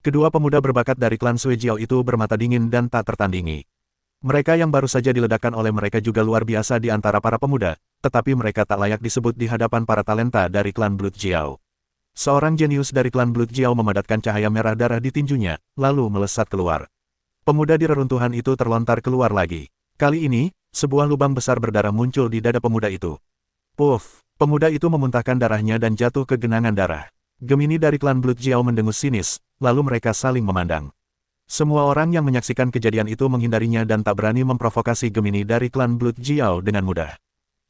Kedua pemuda berbakat dari klan Suejiao itu bermata dingin dan tak tertandingi. Mereka yang baru saja diledakkan oleh mereka juga luar biasa di antara para pemuda, tetapi mereka tak layak disebut di hadapan para talenta dari klan Blood Jiao. Seorang jenius dari klan Blood Jiao memadatkan cahaya merah darah di tinjunya, lalu melesat keluar. Pemuda di reruntuhan itu terlontar keluar lagi. Kali ini, sebuah lubang besar berdarah muncul di dada pemuda itu. Puff! Pemuda itu memuntahkan darahnya dan jatuh ke genangan darah. Gemini dari klan Blood Jiao mendengus sinis, lalu mereka saling memandang. Semua orang yang menyaksikan kejadian itu menghindarinya dan tak berani memprovokasi Gemini dari klan Blood Jiao dengan mudah.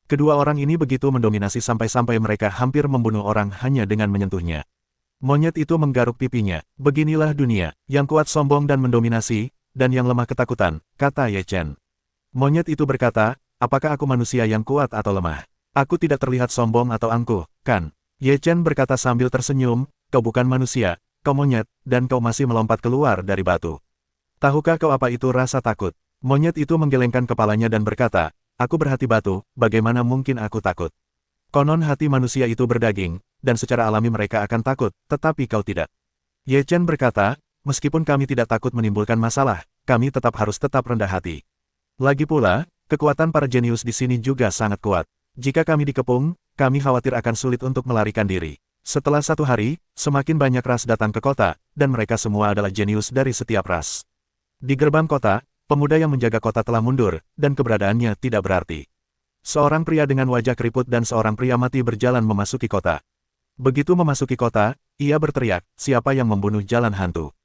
Kedua orang ini begitu mendominasi sampai-sampai mereka hampir membunuh orang hanya dengan menyentuhnya. Monyet itu menggaruk pipinya. Beginilah dunia, yang kuat sombong dan mendominasi, dan yang lemah ketakutan, kata Ye Chen. Monyet itu berkata, apakah aku manusia yang kuat atau lemah? Aku tidak terlihat sombong atau angkuh, kan? Ye Chen berkata sambil tersenyum, kau bukan manusia, kau monyet, dan kau masih melompat keluar dari batu. Tahukah kau apa itu rasa takut? Monyet itu menggelengkan kepalanya dan berkata, aku berhati batu, bagaimana mungkin aku takut? Konon hati manusia itu berdaging, dan secara alami mereka akan takut, tetapi kau tidak. Ye Chen berkata, meskipun kami tidak takut menimbulkan masalah, kami harus tetap rendah hati. Lagi pula, kekuatan para jenius di sini juga sangat kuat. Jika kami dikepung, kami khawatir akan sulit untuk melarikan diri. Setelah 1 hari, semakin banyak ras datang ke kota, dan mereka semua adalah jenius dari setiap ras. Di gerbang kota, pemuda yang menjaga kota telah mundur, dan keberadaannya tidak berarti. Seorang pria dengan wajah keriput dan seorang pria mati berjalan memasuki kota. Begitu memasuki kota, ia berteriak, siapa yang membunuh jalan hantu?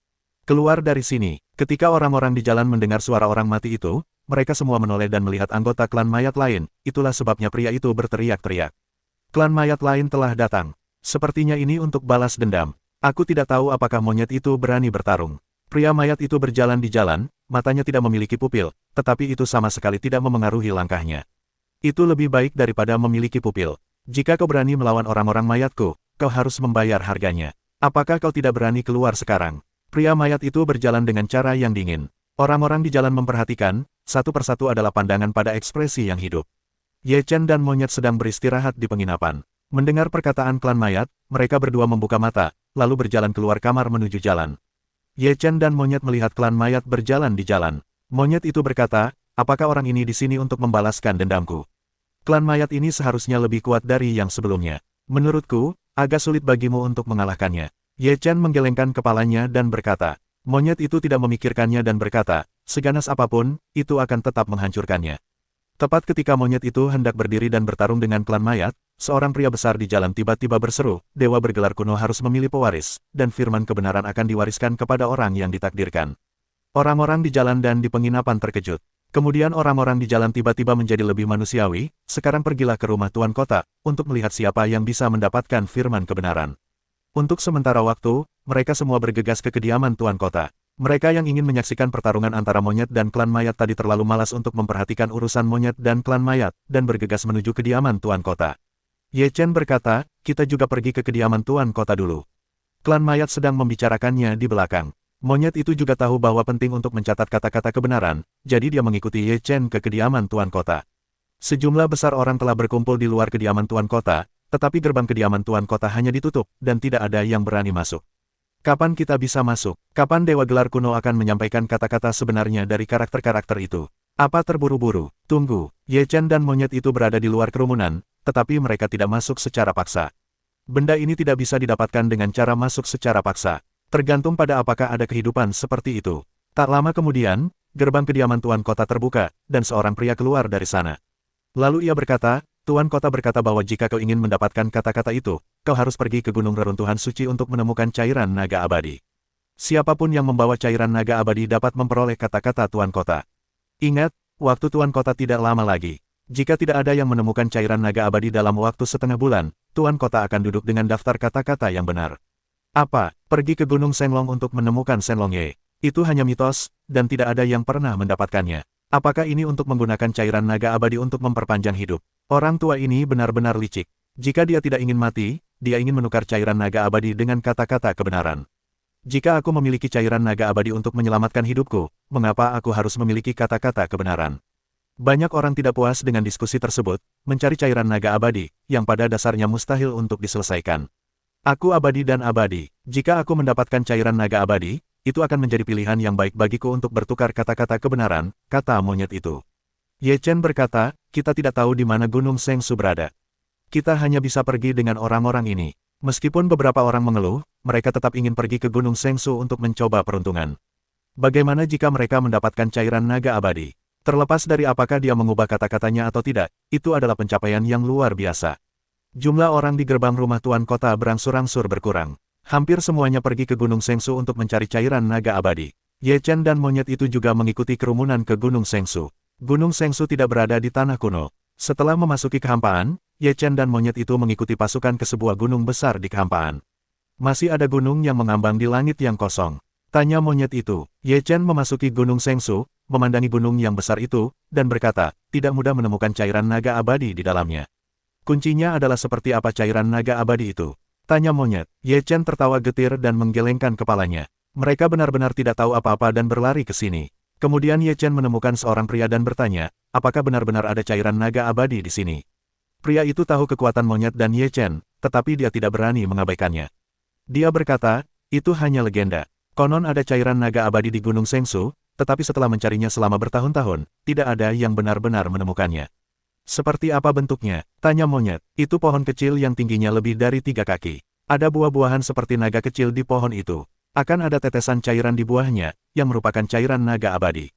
Keluar dari sini. Ketika orang-orang di jalan mendengar suara orang mati itu, mereka semua menoleh dan melihat anggota klan mayat lain, itulah sebabnya pria itu berteriak-teriak. Klan mayat lain telah datang. Sepertinya ini untuk balas dendam. Aku tidak tahu apakah monyet itu berani bertarung. Pria mayat itu berjalan di jalan, matanya tidak memiliki pupil, tetapi itu sama sekali tidak memengaruhi langkahnya. Itu lebih baik daripada memiliki pupil. Jika kau berani melawan orang-orang mayatku, kau harus membayar harganya. Apakah kau tidak berani keluar sekarang? Pria mayat itu berjalan dengan cara yang dingin. Orang-orang di jalan memperhatikan, satu persatu adalah pandangan pada ekspresi yang hidup. Ye Chen dan monyet sedang beristirahat di penginapan. Mendengar perkataan klan mayat, mereka berdua membuka mata, lalu berjalan keluar kamar menuju jalan. Ye Chen dan monyet melihat klan mayat berjalan di jalan. Monyet itu berkata, apakah orang ini di sini untuk membalaskan dendamku? Klan mayat ini seharusnya lebih kuat dari yang sebelumnya. Menurutku, agak sulit bagimu untuk mengalahkannya. Ye Chen menggelengkan kepalanya dan berkata, monyet itu tidak memikirkannya dan berkata, seganas apapun, itu akan tetap menghancurkannya. Tepat ketika monyet itu hendak berdiri dan bertarung dengan klan mayat, seorang pria besar di jalan tiba-tiba berseru, dewa bergelar kuno harus memilih pewaris, dan firman kebenaran akan diwariskan kepada orang yang ditakdirkan. Orang-orang di jalan dan di penginapan terkejut. Kemudian orang-orang di jalan tiba-tiba menjadi lebih manusiawi, sekarang pergilah ke rumah tuan kota, untuk melihat siapa yang bisa mendapatkan firman kebenaran. Untuk sementara waktu, mereka semua bergegas ke kediaman tuan kota. Mereka yang ingin menyaksikan pertarungan antara monyet dan klan mayat tadi terlalu malas untuk memperhatikan urusan monyet dan klan mayat, dan bergegas menuju kediaman tuan kota. Ye Chen berkata, kita juga pergi ke kediaman tuan kota dulu. Klan mayat sedang membicarakannya di belakang. Monyet itu juga tahu bahwa penting untuk mencatat kata-kata kebenaran, jadi dia mengikuti Ye Chen ke kediaman tuan kota. Sejumlah besar orang telah berkumpul di luar kediaman tuan kota, tetapi gerbang kediaman tuan kota hanya ditutup, dan tidak ada yang berani masuk. Kapan kita bisa masuk? Kapan Dewa Gelar Kuno akan menyampaikan kata-kata sebenarnya dari karakter-karakter itu? Apa terburu-buru? Tunggu. Ye Chen dan monyet itu berada di luar kerumunan, tetapi mereka tidak masuk secara paksa. Benda ini tidak bisa didapatkan dengan cara masuk secara paksa. Tergantung pada apakah ada kehidupan seperti itu. Tak lama kemudian, gerbang kediaman tuan kota terbuka, dan seorang pria keluar dari sana. Lalu ia berkata, Tuan kota berkata bahwa jika kau ingin mendapatkan kata-kata itu, kau harus pergi ke Gunung Reruntuhan Suci untuk menemukan cairan naga abadi. Siapapun yang membawa cairan naga abadi dapat memperoleh kata-kata tuan kota. Ingat, waktu tuan kota tidak lama lagi. Jika tidak ada yang menemukan cairan naga abadi dalam waktu setengah bulan, tuan kota akan duduk dengan daftar kata-kata yang benar. Apa? Pergi ke Gunung Shenlong untuk menemukan Shenlong Ye. Itu hanya mitos, dan tidak ada yang pernah mendapatkannya. Apakah ini untuk menggunakan cairan naga abadi untuk memperpanjang hidup? Orang tua ini benar-benar licik. Jika dia tidak ingin mati, dia ingin menukar cairan naga abadi dengan kata-kata kebenaran. Jika aku memiliki cairan naga abadi untuk menyelamatkan hidupku, mengapa aku harus memiliki kata-kata kebenaran? Banyak orang tidak puas dengan diskusi tersebut, mencari cairan naga abadi, yang pada dasarnya mustahil untuk diselesaikan. Aku abadi dan abadi. Jika aku mendapatkan cairan naga abadi, itu akan menjadi pilihan yang baik bagiku untuk bertukar kata-kata kebenaran, kata monyet itu. Ye Chen berkata, kita tidak tahu di mana Gunung Sengsu berada. Kita hanya bisa pergi dengan orang-orang ini. Meskipun beberapa orang mengeluh, mereka tetap ingin pergi ke Gunung Sengsu untuk mencoba peruntungan. Bagaimana jika mereka mendapatkan cairan naga abadi? Terlepas dari apakah dia mengubah kata-katanya atau tidak, itu adalah pencapaian yang luar biasa. Jumlah orang di gerbang rumah tuan kota berangsur-angsur berkurang. Hampir semuanya pergi ke Gunung Sengsu untuk mencari cairan naga abadi. Ye Chen dan monyet itu juga mengikuti kerumunan ke Gunung Sengsu. Gunung Sengsu tidak berada di tanah kuno. Setelah memasuki kehampaan, Ye Chen dan monyet itu mengikuti pasukan ke sebuah gunung besar di kehampaan. Masih ada gunung yang mengambang di langit yang kosong. Tanya monyet itu. Ye Chen memasuki Gunung Sengsu, memandangi gunung yang besar itu, dan berkata, tidak mudah menemukan cairan naga abadi di dalamnya. Kuncinya adalah seperti apa cairan naga abadi itu? Tanya monyet. Ye Chen tertawa getir dan menggelengkan kepalanya. Mereka benar-benar tidak tahu apa-apa dan berlari ke sini. Kemudian Ye Chen menemukan seorang pria dan bertanya, apakah benar-benar ada cairan naga abadi di sini? Pria itu tahu kekuatan monyet dan Ye Chen, tetapi dia tidak berani mengabaikannya. Dia berkata, itu hanya legenda. Konon ada cairan naga abadi di Gunung Sengsu, tetapi setelah mencarinya selama bertahun-tahun, tidak ada yang benar-benar menemukannya. Seperti apa bentuknya? Tanya monyet. Itu pohon kecil yang tingginya lebih dari 3 kaki. Ada buah-buahan seperti naga kecil di pohon itu. Akan ada tetesan cairan di buahnya, yang merupakan cairan naga abadi.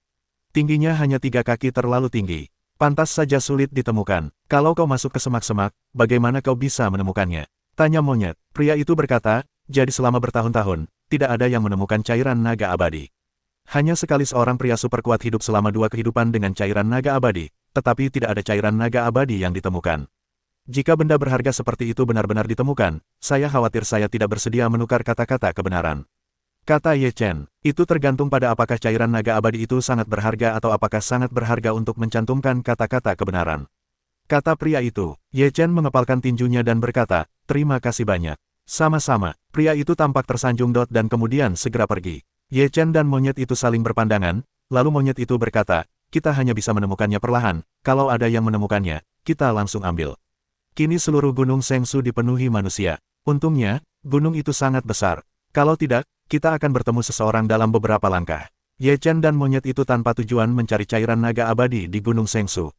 Tingginya hanya 3 kaki terlalu tinggi. Pantas saja sulit ditemukan. Kalau kau masuk ke semak-semak, bagaimana kau bisa menemukannya? Tanya monyet. Pria itu berkata, jadi selama bertahun-tahun, tidak ada yang menemukan cairan naga abadi. Hanya sekali seorang pria super kuat hidup selama 2 kehidupan dengan cairan naga abadi, tetapi tidak ada cairan naga abadi yang ditemukan. Jika benda berharga seperti itu benar-benar ditemukan, saya khawatir saya tidak bersedia menukar kata-kata kebenaran. Kata Ye Chen, itu tergantung pada apakah cairan naga abadi itu sangat berharga atau apakah sangat berharga untuk mencantumkan kata-kata kebenaran. Kata pria itu. Ye Chen mengepalkan tinjunya dan berkata, terima kasih banyak. Sama-sama. Pria itu tampak tersanjung dan kemudian segera pergi. Ye Chen dan monyet itu saling berpandangan, lalu monyet itu berkata, kita hanya bisa menemukannya perlahan, kalau ada yang menemukannya, kita langsung ambil. Kini seluruh Gunung Sengsu dipenuhi manusia. Untungnya, gunung itu sangat besar. Kalau tidak, kita akan bertemu seseorang dalam beberapa langkah. Ye Chen dan monyet itu tanpa tujuan mencari cairan naga abadi di Gunung Sengsu.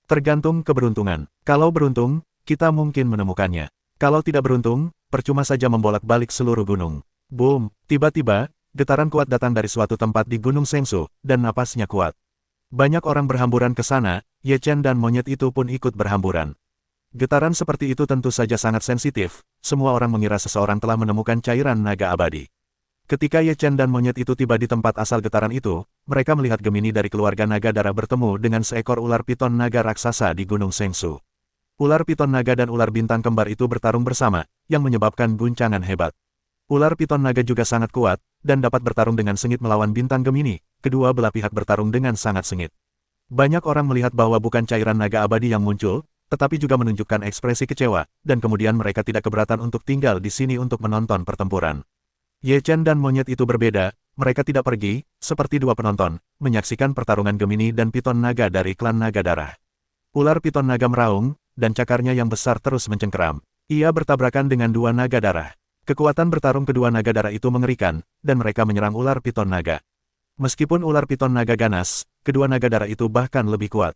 Tergantung keberuntungan. Kalau beruntung, kita mungkin menemukannya. Kalau tidak beruntung, percuma saja membolak-balik seluruh gunung. Boom! Tiba-tiba, getaran kuat datang dari suatu tempat di Gunung Sengsu, dan napasnya kuat. Banyak orang berhamburan ke sana, Ye Chen dan monyet itu pun ikut berhamburan. Getaran seperti itu tentu saja sangat sensitif, semua orang mengira seseorang telah menemukan cairan naga abadi. Ketika Ye Chen dan monyet itu tiba di tempat asal getaran itu, mereka melihat Gemini dari keluarga naga darah bertemu dengan seekor ular piton naga raksasa di Gunung Sengsu. Ular piton naga dan ular bintang kembar itu bertarung bersama, yang menyebabkan guncangan hebat. Ular piton naga juga sangat kuat, dan dapat bertarung dengan sengit melawan bintang Gemini. Kedua belah pihak bertarung dengan sangat sengit. Banyak orang melihat bahwa bukan cairan naga abadi yang muncul, tetapi juga menunjukkan ekspresi kecewa, dan kemudian mereka tidak keberatan untuk tinggal di sini untuk menonton pertempuran. Ye Chen dan monyet itu berbeda, mereka tidak pergi, seperti dua penonton, menyaksikan pertarungan Gemini dan piton naga dari klan naga darah. Ular piton naga meraung, dan cakarnya yang besar terus mencengkeram. Ia bertabrakan dengan dua naga darah. Kekuatan bertarung kedua naga darah itu mengerikan, dan mereka menyerang ular piton naga. Meskipun ular piton naga ganas, kedua naga darah itu bahkan lebih kuat.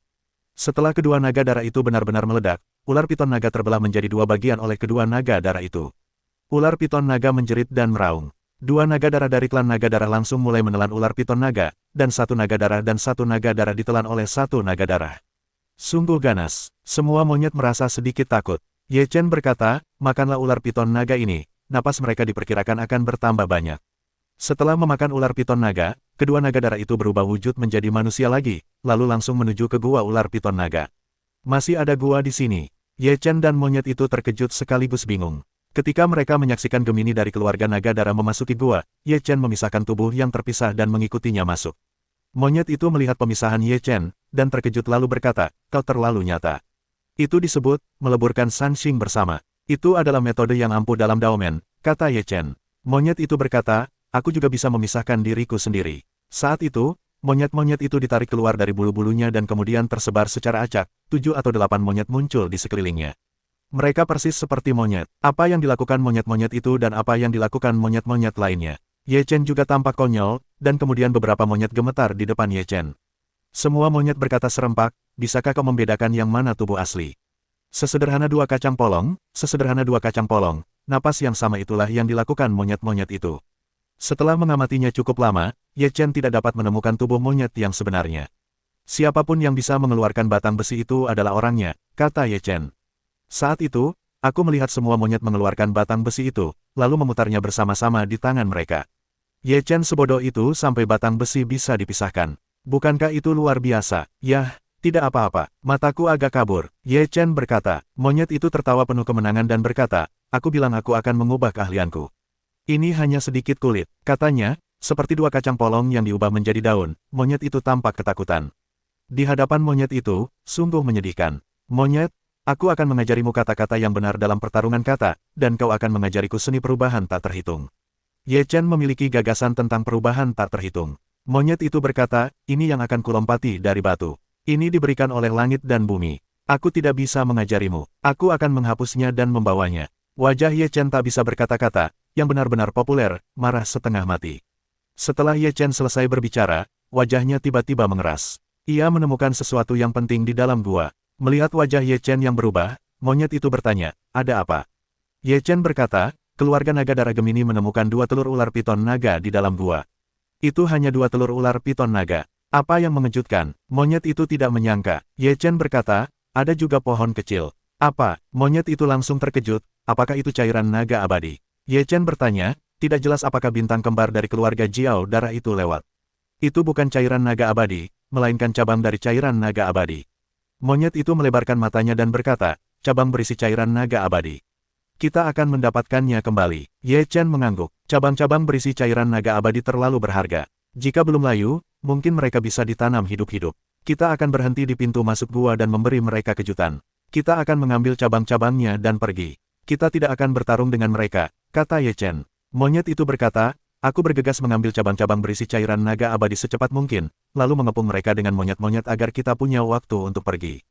Setelah kedua naga darah itu benar-benar meledak, ular piton naga terbelah menjadi dua bagian oleh kedua naga darah itu. Ular piton naga menjerit dan meraung. Dua naga darah dari klan naga darah langsung mulai menelan ular piton naga, dan satu naga darah ditelan oleh satu naga darah. Sungguh ganas. Semua monyet merasa sedikit takut. Ye Chen berkata, makanlah ular piton naga ini, napas mereka diperkirakan akan bertambah banyak. Setelah memakan ular piton naga, kedua naga darah itu berubah wujud menjadi manusia lagi, lalu langsung menuju ke gua ular piton naga. Masih ada gua di sini. Ye Chen dan monyet itu terkejut sekaligus bingung. Ketika mereka menyaksikan Gemini dari keluarga naga darah memasuki gua, Ye Chen memisahkan tubuh yang terpisah dan mengikutinya masuk. Monyet itu melihat pemisahan Ye Chen, dan terkejut lalu berkata, kau terlalu nyata. Itu disebut, meleburkan Sanxing bersama. Itu adalah metode yang ampuh dalam Daomen, kata Ye Chen. Monyet itu berkata, aku juga bisa memisahkan diriku sendiri. Saat itu, monyet-monyet itu ditarik keluar dari bulu-bulunya dan kemudian tersebar secara acak, 7 atau 8 monyet muncul di sekelilingnya. Mereka persis seperti monyet. Apa yang dilakukan monyet-monyet itu dan apa yang dilakukan monyet-monyet lainnya. Ye Chen juga tampak konyol, dan kemudian beberapa monyet gemetar di depan Ye Chen. Semua monyet berkata serempak, bisakah kau membedakan yang mana tubuh asli? Sesederhana dua kacang polong, napas yang sama itulah yang dilakukan monyet-monyet itu. Setelah mengamatinya cukup lama, Ye Chen tidak dapat menemukan tubuh monyet yang sebenarnya. Siapapun yang bisa mengeluarkan batang besi itu adalah orangnya, kata Ye Chen. Saat itu, aku melihat semua monyet mengeluarkan batang besi itu, lalu memutarnya bersama-sama di tangan mereka. Ye Chen sebodoh itu sampai batang besi bisa dipisahkan. Bukankah itu luar biasa? Yah, tidak apa-apa, mataku agak kabur. Ye Chen berkata. Monyet itu tertawa penuh kemenangan dan berkata, aku bilang aku akan mengubah keahlianku. Ini hanya sedikit kulit, katanya, seperti dua kacang polong yang diubah menjadi daun. Monyet itu tampak ketakutan. Di hadapan monyet itu, sungguh menyedihkan. Monyet, aku akan mengajarimu kata-kata yang benar dalam pertarungan kata, dan kau akan mengajariku seni perubahan tak terhitung. Ye Chen memiliki gagasan tentang perubahan tak terhitung. Monyet itu berkata, ini yang akan kulompati dari batu. Ini diberikan oleh langit dan bumi. Aku tidak bisa mengajarimu. Aku akan menghapusnya dan membawanya. Wajah Ye Chen tak bisa berkata-kata, yang benar-benar populer, marah setengah mati. Setelah Ye Chen selesai berbicara, wajahnya tiba-tiba mengeras. Ia menemukan sesuatu yang penting di dalam gua. Melihat wajah Ye Chen yang berubah, monyet itu bertanya, ada apa? Ye Chen berkata, keluarga naga darah Gemini menemukan 2 telur ular piton naga di dalam gua. Itu hanya 2 telur ular piton naga. Apa yang mengejutkan? Monyet itu tidak menyangka. Ye Chen berkata, ada juga pohon kecil. Apa? Monyet itu langsung terkejut, apakah itu cairan naga abadi? Ye Chen bertanya, tidak jelas apakah bintang kembar dari keluarga Jiao darah itu lewat. Itu bukan cairan naga abadi, melainkan cabang dari cairan naga abadi. Monyet itu melebarkan matanya dan berkata, cabang berisi cairan naga abadi. Kita akan mendapatkannya kembali. Ye Chen mengangguk. Cabang-cabang berisi cairan naga abadi terlalu berharga. Jika belum layu, mungkin mereka bisa ditanam hidup-hidup. Kita akan berhenti di pintu masuk gua dan memberi mereka kejutan. Kita akan mengambil cabang-cabangnya dan pergi. Kita tidak akan bertarung dengan mereka, kata Ye Chen. Monyet itu berkata, aku bergegas mengambil cabang-cabang berisi cairan naga abadi secepat mungkin, lalu mengepung mereka dengan monyet-monyet agar kita punya waktu untuk pergi.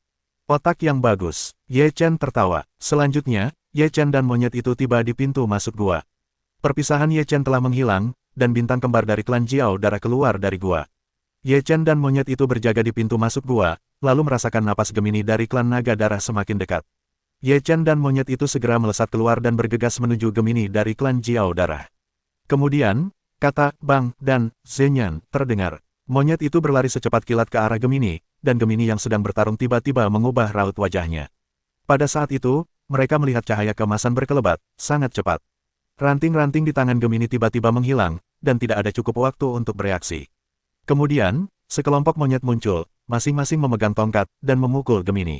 Otak yang bagus. Ye Chen tertawa. Selanjutnya, Ye Chen dan monyet itu tiba di pintu masuk gua. Perpisahan Ye Chen telah menghilang, dan bintang kembar dari klan Jiao darah keluar dari gua. Ye Chen dan monyet itu berjaga di pintu masuk gua, lalu merasakan napas Gemini dari klan naga darah semakin dekat. Ye Chen dan monyet itu segera melesat keluar dan bergegas menuju Gemini dari klan Jiao darah. Kemudian, kata Bang dan Zhenyan terdengar. Monyet itu berlari secepat kilat ke arah Gemini, dan Gemini yang sedang bertarung tiba-tiba mengubah raut wajahnya. Pada saat itu, mereka melihat cahaya keemasan berkelebat, sangat cepat. Ranting-ranting di tangan Gemini tiba-tiba menghilang, dan tidak ada cukup waktu untuk bereaksi. Kemudian, sekelompok monyet muncul, masing-masing memegang tongkat, dan memukul Gemini.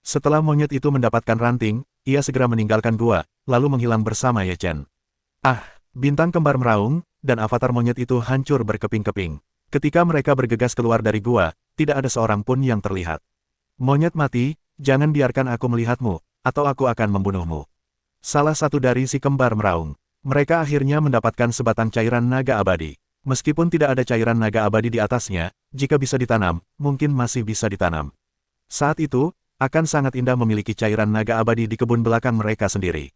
Setelah monyet itu mendapatkan ranting, ia segera meninggalkan gua, lalu menghilang bersama Ye Chen. Ah! Bintang kembar meraung, dan avatar monyet itu hancur berkeping-keping. Ketika mereka bergegas keluar dari gua, tidak ada seorang pun yang terlihat. Monyet mati, jangan biarkan aku melihatmu, atau aku akan membunuhmu. Salah satu dari si kembar meraung. Mereka akhirnya mendapatkan sebatang cairan naga abadi. Meskipun tidak ada cairan naga abadi di atasnya, jika bisa ditanam, mungkin masih bisa ditanam. Saat itu, akan sangat indah memiliki cairan naga abadi di kebun belakang mereka sendiri.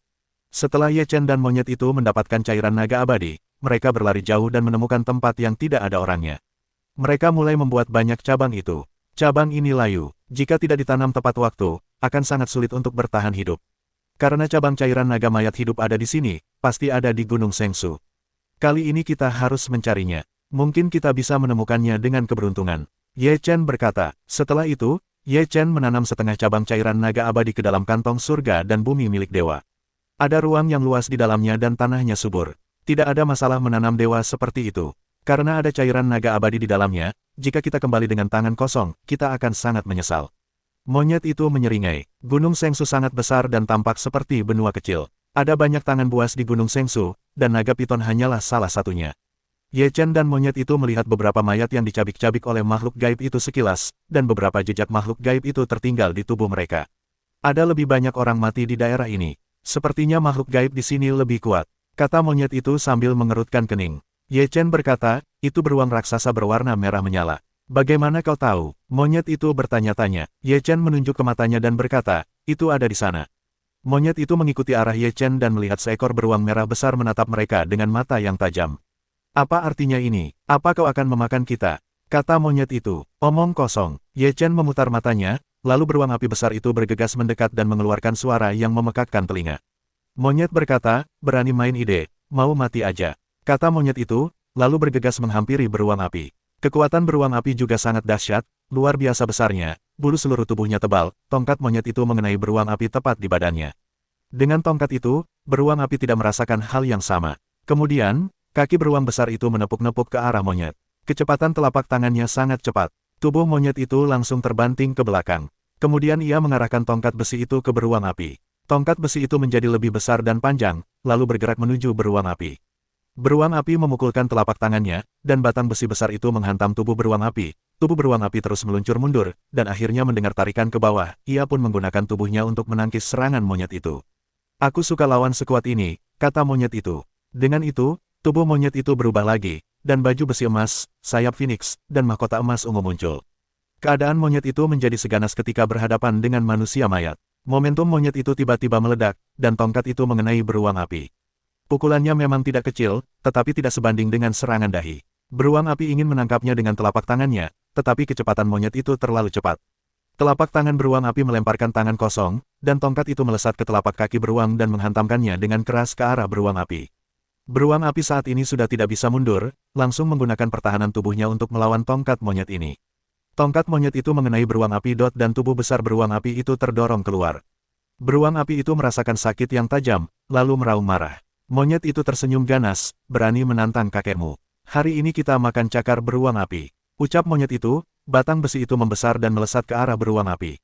Setelah Ye Chen dan monyet itu mendapatkan cairan naga abadi, mereka berlari jauh dan menemukan tempat yang tidak ada orangnya. Mereka mulai membuat banyak cabang itu. Cabang ini layu, jika tidak ditanam tepat waktu, akan sangat sulit untuk bertahan hidup. Karena cabang cairan naga mayat hidup ada di sini, pasti ada di Gunung Sengsu. Kali ini kita harus mencarinya. Mungkin kita bisa menemukannya dengan keberuntungan. Ye Chen berkata. Setelah itu, Ye Chen menanam setengah cabang cairan naga abadi ke dalam kantong surga dan bumi milik dewa. Ada ruang yang luas di dalamnya dan tanahnya subur. Tidak ada masalah menanam dewa seperti itu. Karena ada cairan naga abadi di dalamnya, jika kita kembali dengan tangan kosong, kita akan sangat menyesal. Monyet itu menyeringai. Gunung Sengsu sangat besar dan tampak seperti benua kecil. Ada banyak tangan buas di Gunung Sengsu, dan naga piton hanyalah salah satunya. Ye Chen dan monyet itu melihat beberapa mayat yang dicabik-cabik oleh makhluk gaib itu sekilas, dan beberapa jejak makhluk gaib itu tertinggal di tubuh mereka. Ada lebih banyak orang mati di daerah ini. Sepertinya makhluk gaib di sini lebih kuat, kata monyet itu sambil mengerutkan kening. Ye Chen berkata, itu beruang raksasa berwarna merah menyala. Bagaimana kau tahu? Monyet itu bertanya-tanya. Ye Chen menunjuk ke matanya dan berkata, itu ada di sana. Monyet itu mengikuti arah Ye Chen dan melihat seekor beruang merah besar menatap mereka dengan mata yang tajam. Apa artinya ini? Apa kau akan memakan kita? Kata monyet itu. Omong kosong. Ye Chen memutar matanya, lalu beruang api besar itu bergegas mendekat dan mengeluarkan suara yang memekakkan telinga. Monyet berkata, berani main ide, mau mati aja. Kata monyet itu, lalu bergegas menghampiri beruang api. Kekuatan beruang api juga sangat dahsyat, luar biasa besarnya, bulu seluruh tubuhnya tebal, tongkat monyet itu mengenai beruang api tepat di badannya. Dengan tongkat itu, beruang api tidak merasakan hal yang sama. Kemudian, kaki beruang besar itu menepuk-nepuk ke arah monyet. Kecepatan telapak tangannya sangat cepat. Tubuh monyet itu langsung terbanting ke belakang. Kemudian ia mengarahkan tongkat besi itu ke beruang api. Tongkat besi itu menjadi lebih besar dan panjang, lalu bergerak menuju beruang api. Beruang api memukulkan telapak tangannya, dan batang besi besar itu menghantam tubuh beruang api. Tubuh beruang api terus meluncur mundur, dan akhirnya mendengar tarikan ke bawah. Ia pun menggunakan tubuhnya untuk menangkis serangan monyet itu. Aku suka lawan sekuat ini, kata monyet itu. Dengan itu, tubuh monyet itu berubah lagi, dan baju besi emas, sayap phoenix, dan mahkota emas ungu muncul. Keadaan monyet itu menjadi seganas ketika berhadapan dengan manusia mayat. Momentum monyet itu tiba-tiba meledak, dan tongkat itu mengenai beruang api. Pukulannya memang tidak kecil, tetapi tidak sebanding dengan serangan dahi. Beruang api ingin menangkapnya dengan telapak tangannya, tetapi kecepatan monyet itu terlalu cepat. Telapak tangan beruang api melemparkan tangan kosong, dan tongkat itu melesat ke telapak kaki beruang dan menghantamkannya dengan keras ke arah beruang api. Beruang api saat ini sudah tidak bisa mundur, langsung menggunakan pertahanan tubuhnya untuk melawan tongkat monyet ini. Tongkat monyet itu mengenai beruang api dan tubuh besar beruang api itu terdorong keluar. Beruang api itu merasakan sakit yang tajam, lalu meraung marah. Monyet itu tersenyum ganas, berani menantang kakekmu. Hari ini kita makan cakar beruang api. Ucap monyet itu, batang besi itu membesar dan melesat ke arah beruang api.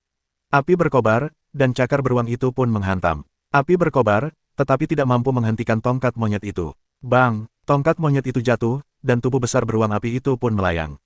Api berkobar, dan cakar beruang itu pun menghantam. Api berkobar, tetapi tidak mampu menghentikan tongkat monyet itu. Bang! Tongkat monyet itu jatuh, dan tubuh besar beruang api itu pun melayang.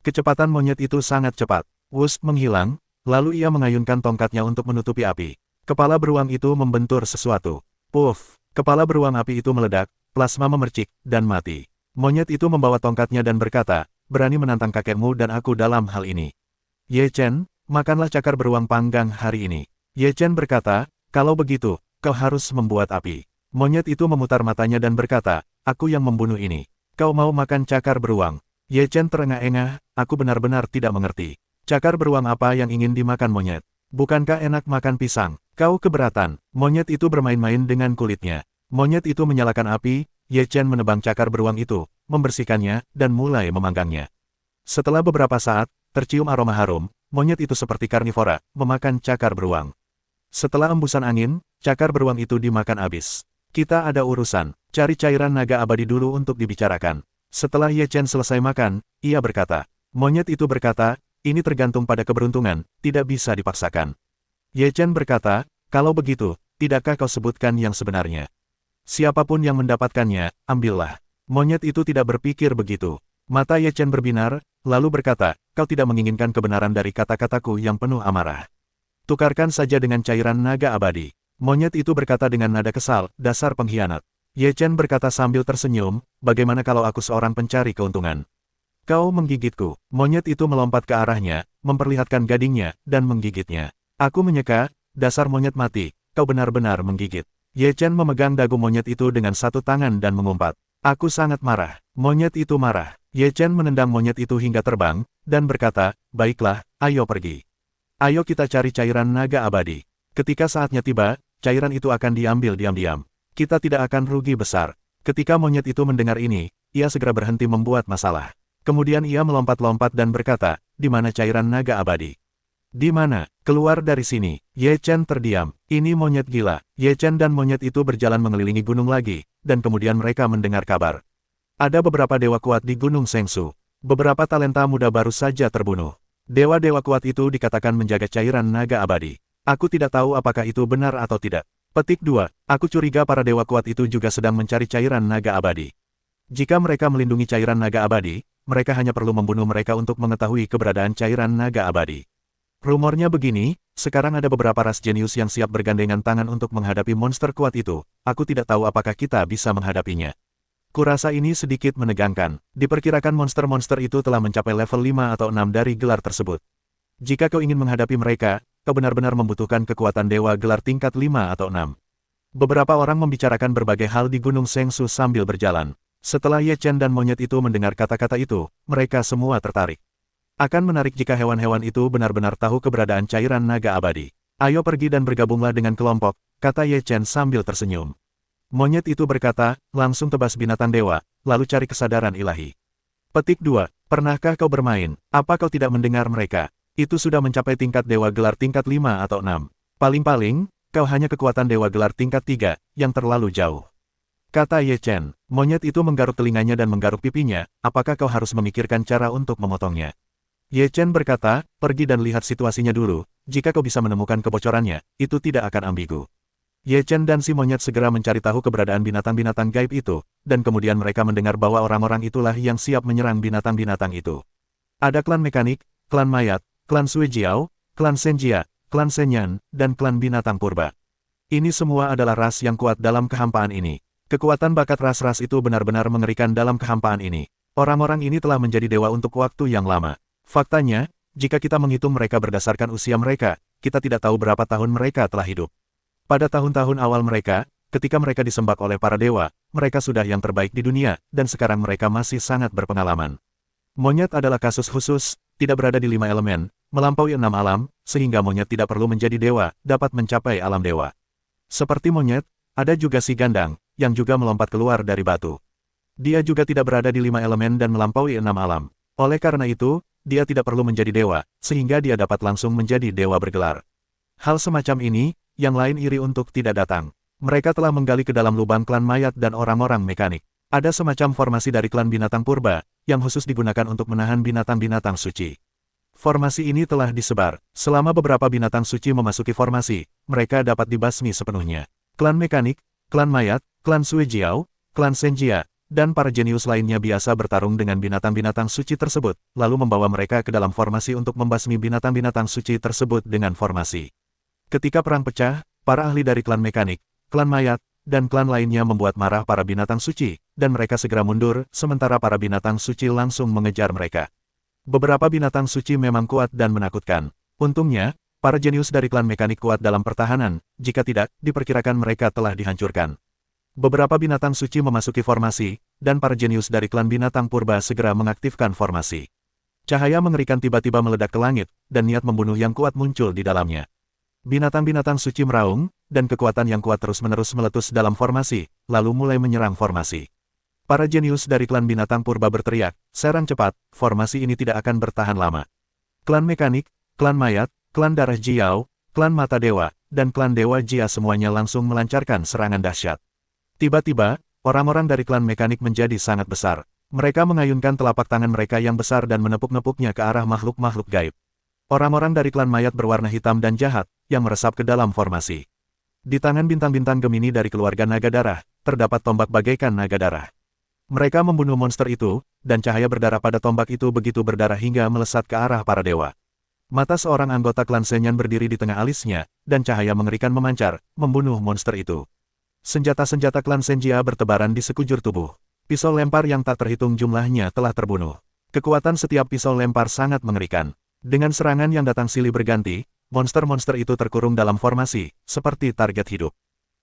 Kecepatan monyet itu sangat cepat. Wus menghilang, lalu ia mengayunkan tongkatnya untuk menutupi api. Kepala beruang itu membentur sesuatu. Puff! Kepala beruang api itu meledak, plasma memercik, dan mati. Monyet itu membawa tongkatnya dan berkata, berani menantang kakekmu dan aku dalam hal ini. Ye Chen, makanlah cakar beruang panggang hari ini. Ye Chen berkata, kalau begitu, kau harus membuat api. Monyet itu memutar matanya dan berkata, aku yang membunuh ini. Kau mau makan cakar beruang? Ye Chen terengah-engah, aku benar-benar tidak mengerti. Cakar beruang apa yang ingin dimakan monyet? Bukankah enak makan pisang? Kau keberatan. Monyet itu bermain-main dengan kulitnya. Monyet itu menyalakan api, Ye Chen menebang cakar beruang itu, membersihkannya, dan mulai memanggangnya. Setelah beberapa saat, tercium aroma harum, monyet itu seperti karnivora, memakan cakar beruang. Setelah embusan angin, cakar beruang itu dimakan habis. Kita ada urusan, cari cairan naga abadi dulu untuk dibicarakan. Setelah Ye Chen selesai makan, ia berkata. Monyet itu berkata, ini tergantung pada keberuntungan, tidak bisa dipaksakan. Ye Chen berkata, kalau begitu, tidakkah kau sebutkan yang sebenarnya? Siapapun yang mendapatkannya, ambillah. Monyet itu tidak berpikir begitu. Mata Ye Chen berbinar, lalu berkata, kau tidak menginginkan kebenaran dari kata-kataku yang penuh amarah. Tukarkan saja dengan cairan naga abadi. Monyet itu berkata dengan nada kesal, dasar pengkhianat. Ye Chen berkata sambil tersenyum, bagaimana kalau aku seorang pencari keuntungan? Kau menggigitku. Monyet itu melompat ke arahnya, memperlihatkan gadingnya, dan menggigitnya. Aku menyeka, dasar monyet mati, kau benar-benar menggigit. Ye Chen memegang dagu monyet itu dengan satu tangan dan mengumpat. Aku sangat marah. Monyet itu marah. Ye Chen menendang monyet itu hingga terbang, dan berkata, baiklah, ayo pergi. Ayo kita cari cairan naga abadi. Ketika saatnya tiba, cairan itu akan diambil diam-diam. Kita tidak akan rugi besar. Ketika monyet itu mendengar ini, ia segera berhenti membuat masalah. Kemudian ia melompat-lompat dan berkata, di mana cairan naga abadi? Di mana? Keluar dari sini. Ye Chen terdiam. Ini monyet gila. Ye Chen dan monyet itu berjalan mengelilingi gunung lagi, dan kemudian mereka mendengar kabar. Ada beberapa dewa kuat di Gunung Sengsu. Beberapa talenta muda baru saja terbunuh. Dewa-dewa kuat itu dikatakan menjaga cairan naga abadi. Aku tidak tahu apakah itu benar atau tidak. Petik 2. Aku curiga para dewa kuat itu juga sedang mencari cairan naga abadi. Jika mereka melindungi cairan naga abadi, mereka hanya perlu membunuh mereka untuk mengetahui keberadaan cairan naga abadi. Rumornya begini, sekarang ada beberapa ras jenius yang siap bergandengan tangan untuk menghadapi monster kuat itu. Aku tidak tahu apakah kita bisa menghadapinya. Kurasa ini sedikit menegangkan. Diperkirakan monster-monster itu telah mencapai level 5 atau 6 dari gelar tersebut. Jika kau ingin menghadapi mereka, kau benar-benar membutuhkan kekuatan dewa gelar tingkat 5 atau 6. Beberapa orang membicarakan berbagai hal di Gunung Sengsu sambil berjalan. Setelah Ye Chen dan monyet itu mendengar kata-kata itu, mereka semua tertarik. Akan menarik jika hewan-hewan itu benar-benar tahu keberadaan cairan naga abadi. Ayo pergi dan bergabunglah dengan kelompok, kata Ye Chen sambil tersenyum. Monyet itu berkata, langsung tebas binatang dewa, lalu cari kesadaran ilahi. Petik 2. Pernahkah kau bermain? Apa kau tidak mendengar mereka? Itu sudah mencapai tingkat dewa gelar tingkat 5 atau 6. Paling-paling, kau hanya kekuatan dewa gelar tingkat 3, yang terlalu jauh. Kata Ye Chen. Monyet itu menggaruk telinganya dan menggaruk pipinya, apakah kau harus memikirkan cara untuk memotongnya? Ye Chen berkata, pergi dan lihat situasinya dulu, jika kau bisa menemukan kebocorannya, itu tidak akan ambigu. Ye Chen dan si monyet segera mencari tahu keberadaan binatang-binatang gaib itu, dan kemudian mereka mendengar bahwa orang-orang itulah yang siap menyerang binatang-binatang itu. Ada klan mekanik, klan mayat, klan Sui Jiao, klan Senjia, klan Senyan, dan klan binatang purba. Ini semua adalah ras yang kuat dalam kehampaan ini. Kekuatan bakat ras-ras itu benar-benar mengerikan dalam kehampaan ini. Orang-orang ini telah menjadi dewa untuk waktu yang lama. Faktanya, jika kita menghitung mereka berdasarkan usia mereka, kita tidak tahu berapa tahun mereka telah hidup. Pada tahun-tahun awal mereka, ketika mereka disembah oleh para dewa, mereka sudah yang terbaik di dunia, dan sekarang mereka masih sangat berpengalaman. Monyet adalah kasus khusus, tidak berada di 5 elemen, melampaui 6 alam, sehingga monyet tidak perlu menjadi dewa, dapat mencapai alam dewa. Seperti monyet, ada juga si gandang, yang juga melompat keluar dari batu. Dia juga tidak berada di 5 elemen dan melampaui 6 alam. Oleh karena itu, dia tidak perlu menjadi dewa, sehingga dia dapat langsung menjadi dewa bergelar. Hal semacam ini, yang lain iri untuk tidak datang. Mereka telah menggali ke dalam lubang klan mayat dan orang-orang mekanik. Ada semacam formasi dari klan binatang purba, yang khusus digunakan untuk menahan binatang-binatang suci. Formasi ini telah disebar. Selama beberapa binatang suci memasuki formasi, mereka dapat dibasmi sepenuhnya. Klan mekanik, klan mayat, klan Sui Jiao, klan Senjia, dan para jenius lainnya biasa bertarung dengan binatang-binatang suci tersebut, lalu membawa mereka ke dalam formasi untuk membasmi binatang-binatang suci tersebut dengan formasi. Ketika perang pecah, para ahli dari klan mekanik, klan mayat, dan klan lainnya membuat marah para binatang suci, dan mereka segera mundur, sementara para binatang suci langsung mengejar mereka. Beberapa binatang suci memang kuat dan menakutkan. Untungnya, para jenius dari klan mekanik kuat dalam pertahanan, jika tidak, diperkirakan mereka telah dihancurkan. Beberapa binatang suci memasuki formasi, dan para jenius dari klan binatang purba segera mengaktifkan formasi. Cahaya mengerikan tiba-tiba meledak ke langit, dan niat membunuh yang kuat muncul di dalamnya. Binatang-binatang suci meraung, dan kekuatan yang kuat terus-menerus meletus dalam formasi, lalu mulai menyerang formasi. Para jenius dari klan binatang purba berteriak, serang cepat, formasi ini tidak akan bertahan lama. Klan mekanik, klan mayat, klan darah Jiao, klan mata dewa, dan klan dewa Jia semuanya langsung melancarkan serangan dahsyat. Tiba-tiba, orang-orang dari klan mekanik menjadi sangat besar. Mereka mengayunkan telapak tangan mereka yang besar dan menepuk-nepuknya ke arah makhluk-makhluk gaib. Orang-orang dari klan mayat berwarna hitam dan jahat, yang meresap ke dalam formasi. Di tangan bintang-bintang Gemini dari keluarga naga darah, terdapat tombak bagaikan naga darah. Mereka membunuh monster itu, dan cahaya berdarah pada tombak itu begitu berdarah hingga melesat ke arah para dewa. Mata seorang anggota klan Senyan berdiri di tengah alisnya, dan cahaya mengerikan memancar, membunuh monster itu. Senjata-senjata klan Senjia bertebaran di sekujur tubuh. Pisau lempar yang tak terhitung jumlahnya telah terbunuh. Kekuatan setiap pisau lempar sangat mengerikan. Dengan serangan yang datang silih berganti, monster-monster itu terkurung dalam formasi, seperti target hidup.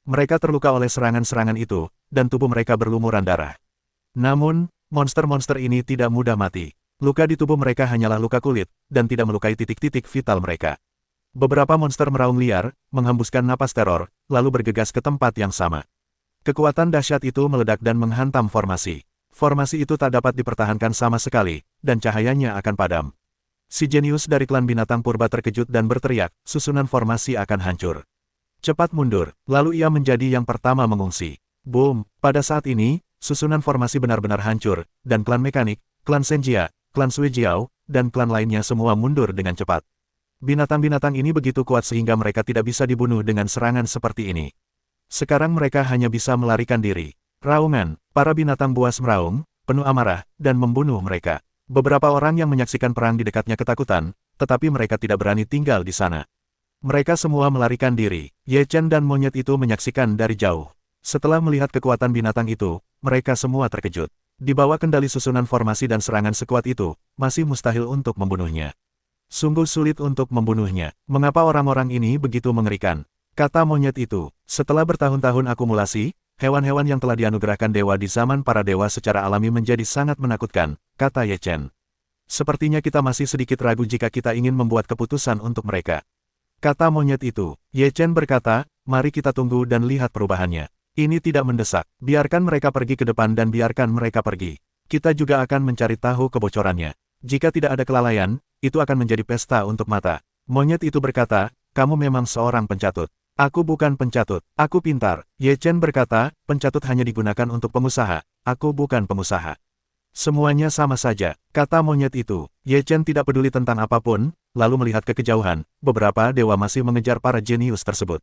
Mereka terluka oleh serangan-serangan itu, dan tubuh mereka berlumuran darah. Namun, monster-monster ini tidak mudah mati. Luka di tubuh mereka hanyalah luka kulit, dan tidak melukai titik-titik vital mereka. Beberapa monster meraung liar, menghembuskan napas teror, lalu bergegas ke tempat yang sama. Kekuatan dahsyat itu meledak dan menghantam formasi. Formasi itu tak dapat dipertahankan sama sekali, dan cahayanya akan padam. Si jenius dari klan binatang purba terkejut dan berteriak, susunan formasi akan hancur. Cepat mundur, lalu ia menjadi yang pertama mengungsi. Boom, pada saat ini, susunan formasi benar-benar hancur, dan klan mekanik, klan Senjia, klan Sui Jiao, dan klan lainnya semua mundur dengan cepat. Binatang-binatang ini begitu kuat sehingga mereka tidak bisa dibunuh dengan serangan seperti ini. Sekarang mereka hanya bisa melarikan diri. Raungan, para binatang buas meraung, penuh amarah, dan membunuh mereka. Beberapa orang yang menyaksikan perang di dekatnya ketakutan, tetapi mereka tidak berani tinggal di sana. Mereka semua melarikan diri. Ye Chen dan monyet itu menyaksikan dari jauh. Setelah melihat kekuatan binatang itu, mereka semua terkejut. Di bawah kendali susunan formasi dan serangan sekuat itu, masih mustahil untuk membunuhnya. Sungguh sulit untuk membunuhnya. Mengapa orang-orang ini begitu mengerikan? Kata monyet itu. Setelah bertahun-tahun akumulasi, hewan-hewan yang telah dianugerahkan dewa di zaman para dewa secara alami menjadi sangat menakutkan, kata Ye Chen. Sepertinya kita masih sedikit ragu jika kita ingin membuat keputusan untuk mereka. Kata monyet itu. Ye Chen berkata, mari kita tunggu dan lihat perubahannya. Ini tidak mendesak. Biarkan mereka pergi ke depan dan biarkan mereka pergi. Kita juga akan mencari tahu kebocorannya. Jika tidak ada kelalaian, itu akan menjadi pesta untuk mata. Monyet itu berkata, kamu memang seorang pencatut. Aku bukan pencatut, aku pintar. Ye Chen berkata, pencatut hanya digunakan untuk pengusaha. Aku bukan pengusaha. Semuanya sama saja, kata monyet itu. Ye Chen tidak peduli tentang apapun, lalu melihat ke kejauhan. Beberapa dewa masih mengejar para jenius tersebut.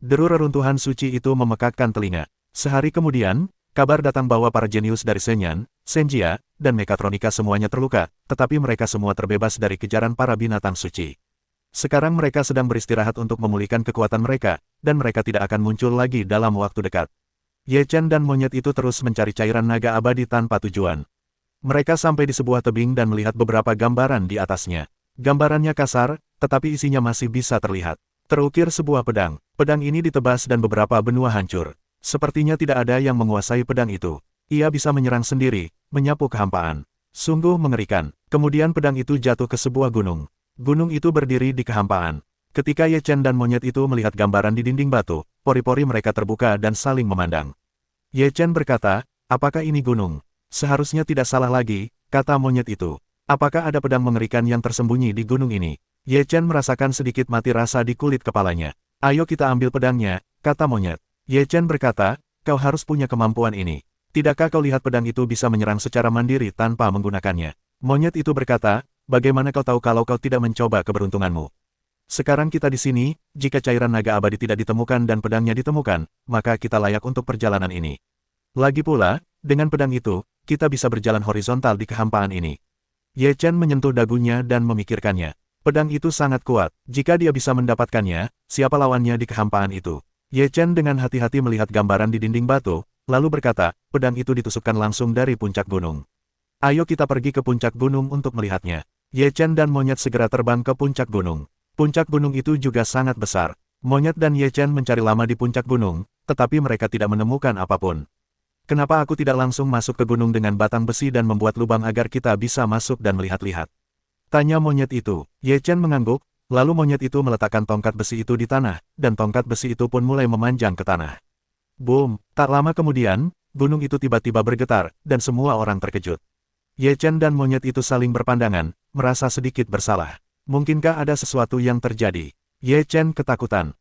Deru reruntuhan suci itu memekakkan telinga. Sehari kemudian, kabar datang bahwa para jenius dari Senyan, Senjia, dan Mekatronika semuanya terluka, tetapi mereka semua terbebas dari kejaran para binatang suci. Sekarang mereka sedang beristirahat untuk memulihkan kekuatan mereka, dan mereka tidak akan muncul lagi dalam waktu dekat. Ye Chen dan monyet itu terus mencari cairan naga abadi tanpa tujuan. Mereka sampai di sebuah tebing dan melihat beberapa gambaran di atasnya. Gambarannya kasar, tetapi isinya masih bisa terlihat. Terukir sebuah pedang. Pedang ini ditebas dan beberapa benua hancur. Sepertinya tidak ada yang menguasai pedang itu. Ia bisa menyerang sendiri, menyapu kehampaan. Sungguh mengerikan. Kemudian pedang itu jatuh ke sebuah gunung. Gunung itu berdiri di kehampaan. Ketika Ye Chen dan monyet itu melihat gambaran di dinding batu, pori-pori mereka terbuka dan saling memandang. Ye Chen berkata, apakah ini gunung? Seharusnya tidak salah lagi, kata monyet itu. Apakah ada pedang mengerikan yang tersembunyi di gunung ini? Ye Chen merasakan sedikit mati rasa di kulit kepalanya. Ayo kita ambil pedangnya, kata monyet. Ye Chen berkata, kau harus punya kemampuan ini. Tidakkah kau lihat pedang itu bisa menyerang secara mandiri tanpa menggunakannya? Monyet itu berkata, bagaimana kau tahu kalau kau tidak mencoba keberuntunganmu? Sekarang kita di sini, jika cairan naga abadi tidak ditemukan dan pedangnya ditemukan, maka kita layak untuk perjalanan ini. Lagi pula, dengan pedang itu, kita bisa berjalan horizontal di kehampaan ini. Ye Chen menyentuh dagunya dan memikirkannya. Pedang itu sangat kuat, jika dia bisa mendapatkannya, siapa lawannya di kehampaan itu? Ye Chen dengan hati-hati melihat gambaran di dinding batu, lalu berkata, pedang itu ditusukkan langsung dari puncak gunung. Ayo kita pergi ke puncak gunung untuk melihatnya. Ye Chen dan monyet segera terbang ke puncak gunung. Puncak gunung itu juga sangat besar. Monyet dan Ye Chen mencari lama di puncak gunung, tetapi mereka tidak menemukan apapun. Kenapa aku tidak langsung masuk ke gunung dengan batang besi dan membuat lubang agar kita bisa masuk dan melihat-lihat? Tanya monyet itu. Ye Chen mengangguk, lalu monyet itu meletakkan tongkat besi itu di tanah, dan tongkat besi itu pun mulai memanjang ke tanah. Boom! Tak lama kemudian, gunung itu tiba-tiba bergetar, dan semua orang terkejut. Ye Chen dan monyet itu saling berpandangan, merasa sedikit bersalah. Mungkinkah ada sesuatu yang terjadi? Ye Chen ketakutan.